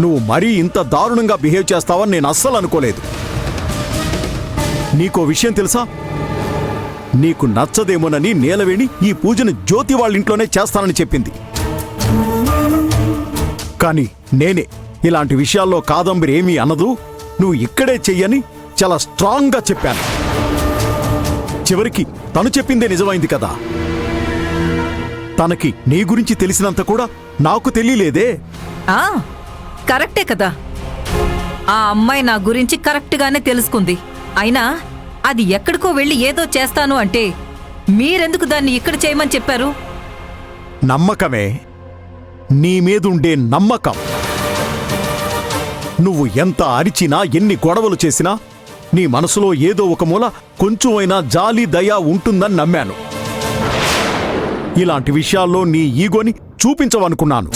నువ్వు మరీ ఇంత దారుణంగా బిహేవ్ చేస్తావని నేను అస్సలు అనుకోలేదు. నీకో విషయం తెలుసా? నీకు నచ్చదేమోనని నీలవేణి ఈ పూజను జ్యోతి వాళ్ళింట్లోనే చేస్తానని చెప్పింది. కానీ నేనే ఇలాంటి విషయాల్లో కాదంబరి ఏమీ అనదు, నువ్వు ఇక్కడే చెయ్యని చాలా స్ట్రాంగ్గా చెప్పాను. చివరికి తను చెప్పిందే నిజమైంది కదా. తనకి నీ గురించి తెలిసినంత కూడా నాకు తెలియలేదే. కరెక్టే కదా. ఆ అమ్మాయి నా గురించి కరెక్ట్గానే తెలుసుకుంది. అయినా అది ఎక్కడికో వెళ్ళి ఏదో చేస్తాను అంటే మీరెందుకు దాన్ని ఇక్కడ చేయమని చెప్పారు? నమ్మకమే, నీ మీదుండే నమ్మకం. నువ్వు ఎంత అరిచినా ఎన్ని గొడవలు చేసినా నీ మనసులో ఏదో ఒక మూల కొంచెమైనా జాలి దయ ఉంటుందని నమ్మాను. ఇలాంటి విషయాల్లో నీ ఈగోని చూపించవనుకున్నాను.